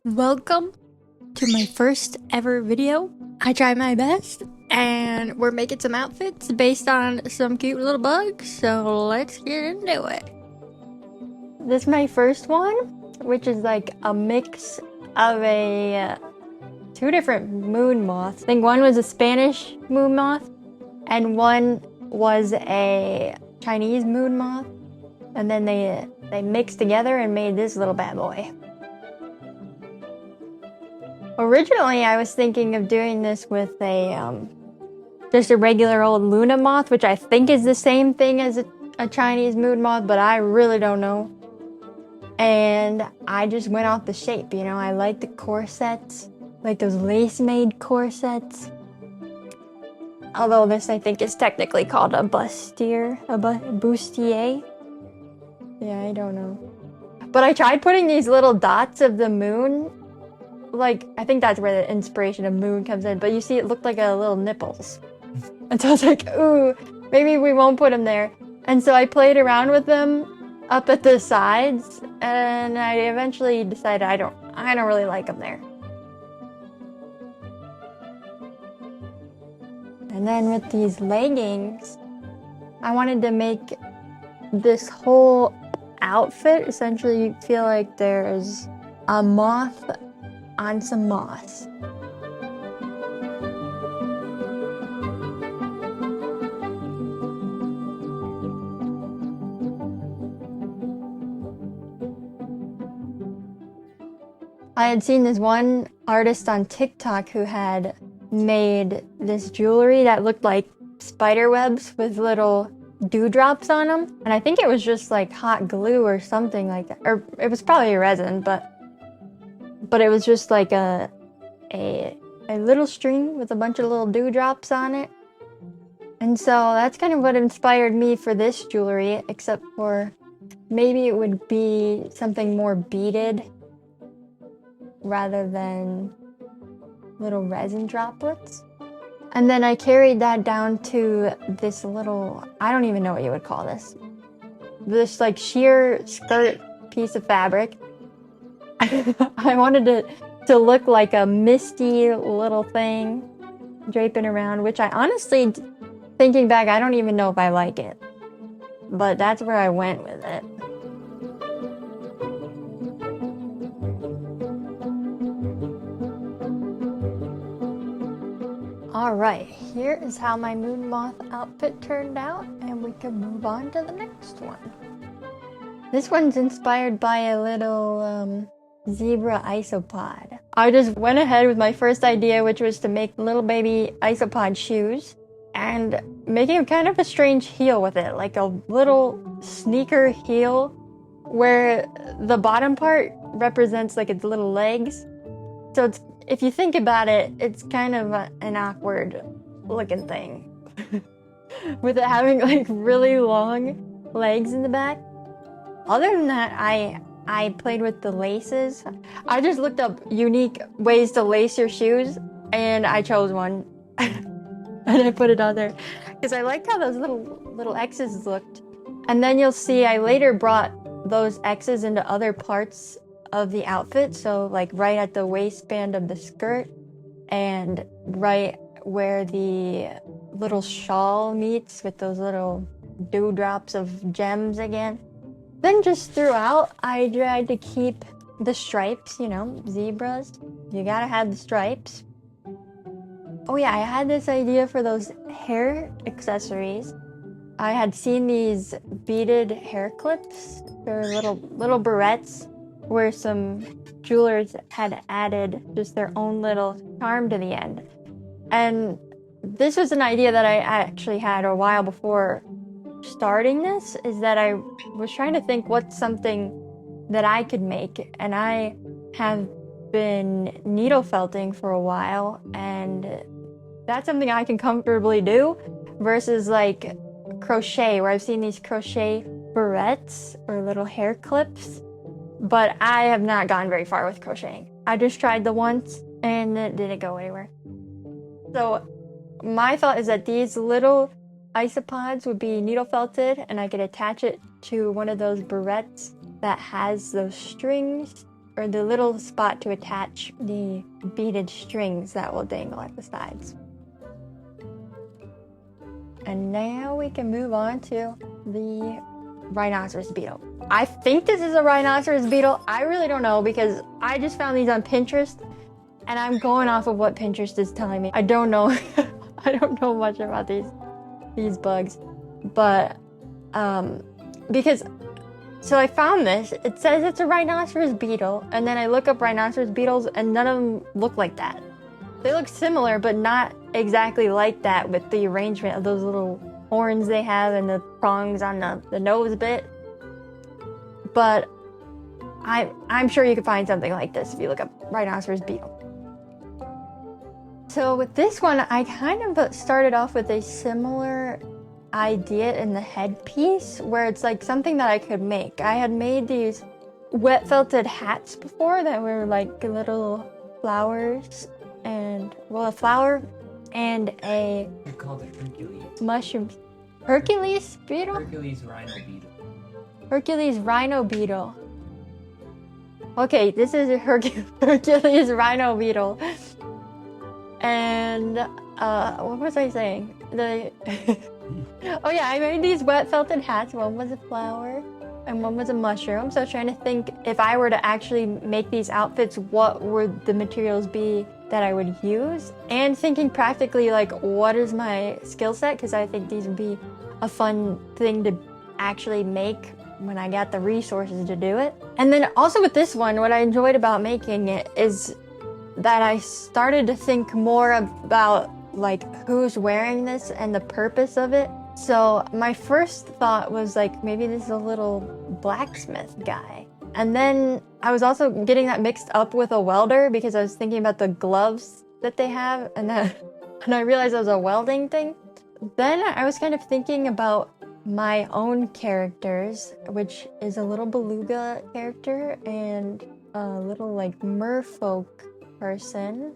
Welcome to my first ever video. I tried my best and we're making some outfits based on some cute little bugs, so let's get into it. This is my first one, which is like a mix of two different moon moths. I think one was a Spanish moon moth and one was a Chinese moon moth, and then they mixed together and made this little bad boy. Originally, I was thinking of doing this with just a regular old Luna moth, which I think is the same thing as a Chinese moon moth, but I really don't know. And I just went off the shape, you know. I like the corsets, like those Lacemade corsets. Although this, I think, is technically called a bustier, bustier. Yeah, I don't know. But I tried putting these little dots of the moon. Like, I think that's where the inspiration of moon comes in, but you see it looked like a little nipples. And so I was like, ooh, maybe we won't put them there. And so I played around with them up at the sides, and I eventually decided I don't really like them there. And then with these leggings, I wanted to make this whole outfit essentially feel like there's a moth on some moss. I had seen this one artist on TikTok who had made this jewelry that looked like spider webs with little dewdrops on them, and I think it was just like hot glue or something like that, or it was probably resin, but it was just like a little string with a bunch of little dewdrops on it. And so that's kind of what inspired me for this jewelry, except for maybe it would be something more beaded rather than little resin droplets. And then I carried that down to this little, I don't even know what you would call this like sheer skirt piece of fabric. I wanted it to look like a misty little thing draping around, which I honestly, thinking back, I don't even know if I like it. But that's where I went with it. Alright, here is how my moon moth outfit turned out, and we can move on to the next one. This one's inspired by a little zebra isopod. I just went ahead with my first idea, which was to make little baby isopod shoes and making kind of a strange heel with it, like a little sneaker heel where the bottom part represents like its little legs. So it's, if you think about it, it's kind of an awkward looking thing with it having like really long legs in the back. Other than that, I played with the laces. I just looked up unique ways to lace your shoes, and I chose one. And I put it on there because I liked how those little X's looked. And then you'll see I later brought those X's into other parts of the outfit. So like right at the waistband of the skirt and right where the little shawl meets with those little dewdrops of gems again. Then just throughout, I tried to keep the stripes, you know, zebras. You gotta have the stripes. Oh yeah, I had this idea for those hair accessories. I had seen these beaded hair clips. They're little barrettes where some jewelers had added just their own little charm to the end. And this was an idea that I actually had a while before starting this, is that I was trying to think what's something that I could make, and I have been needle felting for a while, and that's something I can comfortably do versus like crochet, where I've seen these crochet barrettes or little hair clips, but I have not gone very far with crocheting. I just tried the once and it didn't go anywhere. So my thought is that these little isopods would be needle felted, and I could attach it to one of those barrettes that has those strings or the little spot to attach the beaded strings that will dangle at the sides. And now we can move on to the rhinoceros beetle. I think this is a rhinoceros beetle. I really don't know because I just found these on Pinterest and I'm going off of what Pinterest is telling me. I don't know. I don't know much about these bugs, but so I found this. It says it's a rhinoceros beetle, and then I look up rhinoceros beetles and none of them look like that. They look similar, but not exactly like that with the arrangement of those little horns they have and the prongs on the nose bit. But I'm sure you could find something like this if you look up rhinoceros beetle. So with this one, I kind of started off with a similar idea in the headpiece where it's like something that I could make. I had made these wet felted hats before that were like little flowers and, well, a flower and a... You called it Hercules. Mushroom. Hercules beetle? Hercules rhino beetle. Hercules rhino beetle. Okay, this is a Hercules rhino beetle. And, what was I saying? Oh yeah, I made these wet felted hats. One was a flower and one was a mushroom. So I was trying to think if I were to actually make these outfits, what would the materials be that I would use? And thinking practically, like, what is my skill set? Because I think these would be a fun thing to actually make when I got the resources to do it. And then also with this one, what I enjoyed about making it is that I started to think more about like who's wearing this and the purpose of it. So my first thought was like, maybe this is a little blacksmith guy. And then I was also getting that mixed up with a welder because I was thinking about the gloves that they have, and I realized it was a welding thing. Then I was kind of thinking about my own characters, which is a little beluga character and a little like merfolk person.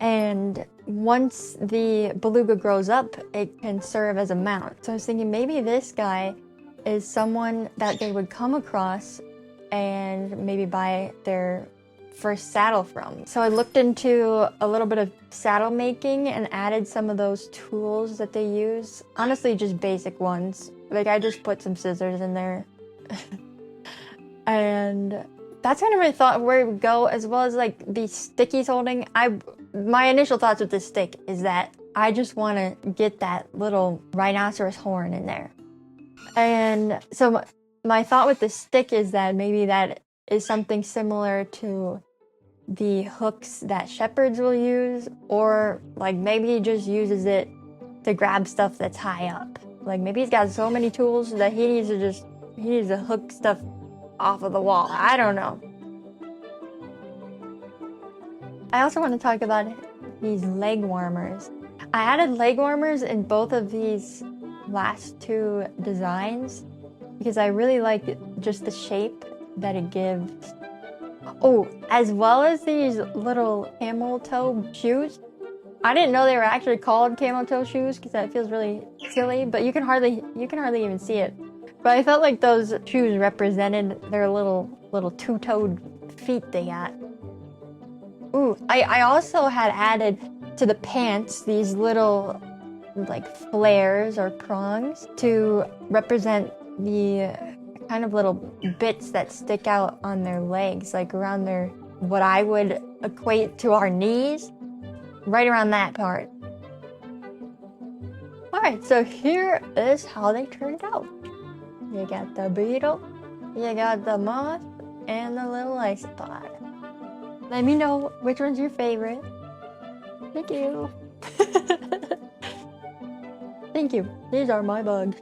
And once the beluga grows up, it can serve as a mount. So I was thinking maybe this guy is someone that they would come across and maybe buy their first saddle from. So I looked into a little bit of saddle making and added some of those tools that they use. Honestly, just basic ones. Like I just put some scissors in there. And that's kind of my thought of where it would go, as well as like the stick he's holding. My initial thoughts with this stick is that I just want to get that little rhinoceros horn in there. And so my thought with the stick is that maybe that is something similar to the hooks that shepherds will use, or like maybe he just uses it to grab stuff that's high up. Like maybe he's got so many tools that he needs to hook stuff off of the wall. I don't know. I also want to talk about these leg warmers. I added leg warmers in both of these last two designs because I really like just the shape that it gives. Oh, as well as these little camel toe shoes. I didn't know they were actually called camel toe shoes because that feels really silly, but you can hardly even see it. But I felt like those shoes represented their little two-toed feet they got. Ooh, I also had added to the pants these little like flares or prongs to represent the kind of little bits that stick out on their legs, like around their, what I would equate to our knees, right around that part. Alright, so here is how they turned out. You got the beetle, you got the moth, and the little isopod. Let me know which one's your favorite. Thank you. Thank you. These are my bugs.